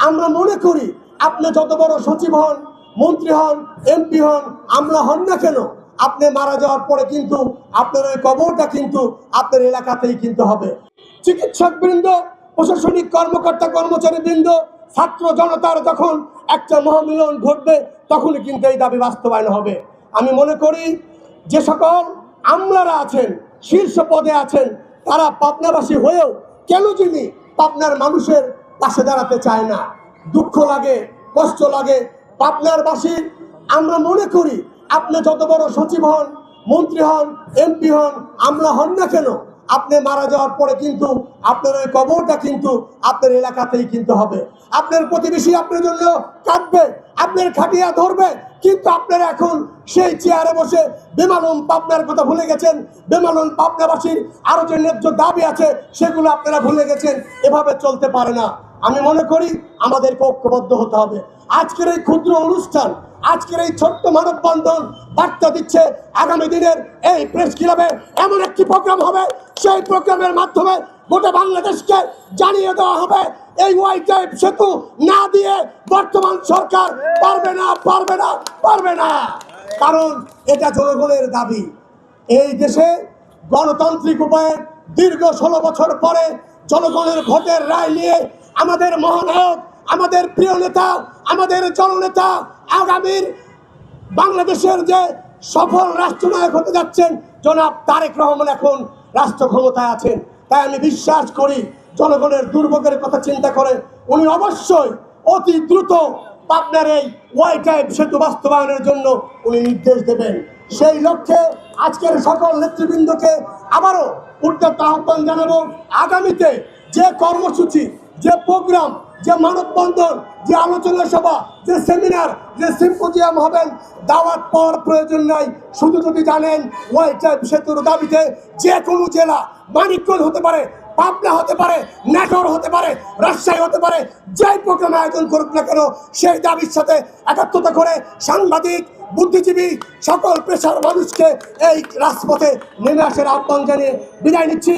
আমরা মনে করি আপনি যত বড় সচিব হন, মন্ত্রী হন, এমপি হন, আমলা হন না কেন, আপনি মারা যাওয়ার পরে কিন্তু আপনার ওই কবরটা কিন্তু আপনার এলাকাতেই কিন্তু হবে। চিকিৎসক বৃন্দ, প্রশাসনিক কর্মকর্তা কর্মচারী বৃন্দ, ছাত্র জনতার যখন একটা মহামিলন ঘটবে তখনই কিন্তু এই দাবি বাস্তবায়ন হবে। আমি মনে করি যে সকল আমলারা আছেন, শীর্ষ পদে আছেন, তারা পাবনাবাসী হয়েও কেন যিনি পাবনার মানুষের পাশে দাঁড়াতে চায় না। দুঃখ লাগে, কষ্ট লাগে পাবনারবাসী। আমরা মনে করি আপনি যত বড় সচিব হন, মন্ত্রী হন, এমপি হন, আমলা হন না কেন, আপনি মারা যাওয়ার পরে কিন্তু আপনার ওই কবরটা কিন্তু আপনার এলাকাতেই কিন্তু হবে। আপনার প্রতিবেশী আপনার জন্য কাঁদবে, আপনার খাটিয়া ধরবে, কিন্তু আপনারা এখন সেই চেয়ারে বসে বেমালুম পাবনার কথা ভুলে গেছেন। বেমালুম পাবনাবাসীর আরো যে ন্যায্য দাবি আছে সেগুলো আপনারা ভুলে গেছেন। এভাবে চলতে পারে না। আমি মনে করি আমাদেরকে ঐক্যবদ্ধ হতে হবে। আজকের এই ক্ষুদ্র অনুষ্ঠান, আজকের এই ছোট্ট মানববন্ধন বার্তা দিচ্ছে আগামী দিনের এই প্রেস ক্লাবে এমন একটি প্রোগ্রাম হবে, সেই প্রোগ্রামের মাধ্যমে গোটা বাংলাদেশকে জানিয়ে দেওয়া হবে এই ওয়াইটাইপ সেতু না দিয়ে বর্তমান সরকার পারবে না, পারবে না, পারবে না। কারণ এটা জনগণের দাবি। এই দেশে গণতান্ত্রিক উপায়ে দীর্ঘ 16 বছর পরে জনগণের ভোটের রায় নিয়ে আমাদের মহানায়ক, আমাদের প্রিয় নেতা, আমাদের জননেতা, আগামীর বাংলাদেশের যে সফল রাষ্ট্রনায়ক হতে যাচ্ছেন জনাব তারেক রহমান এখন রাষ্ট্র ক্ষমতায় আছেন। তাই আমি বিশ্বাস করি জনগণের দুর্ভোগের কথা চিন্তা করে উনি অবশ্যই অতি দ্রুত পাবনার এই ওয়াইটাইপ সেতু বাস্তবায়নের জন্য উনি নির্দেশ দেবেন। সেই লক্ষ্যে আজকের সকল নেতৃবৃন্দকে আবারও উদ্যত আহ্বান জানাবো, আগামীতে যে কর্মসূচি, যে প্রোগ্রাম, যে মানববন্ধন, যে আলোচনা সভা, যে সেমিনার, যে সিম্পোজিয়াম হবেন, দাওয়াত পাওয়ার প্রয়োজন নাই। শুধু যদি জানেন ওয়াইটাইপ সেতুর দাবিতে যে কোনো জেলা, মানিকগঞ্জ হতে পারে, পাবনা হতে পারে, নাটোর হতে পারে, রাজশাহী হতে পারে, যেই প্রোগ্রাম আয়োজন করুক না কেন সেই দাবির সাথে একাত্মতা করে সাংবাদিক, বুদ্ধিজীবী, সকল পেশার মানুষকে এই রাজপথে নেমে আসার আহ্বান জানিয়ে বিদায় নিচ্ছি।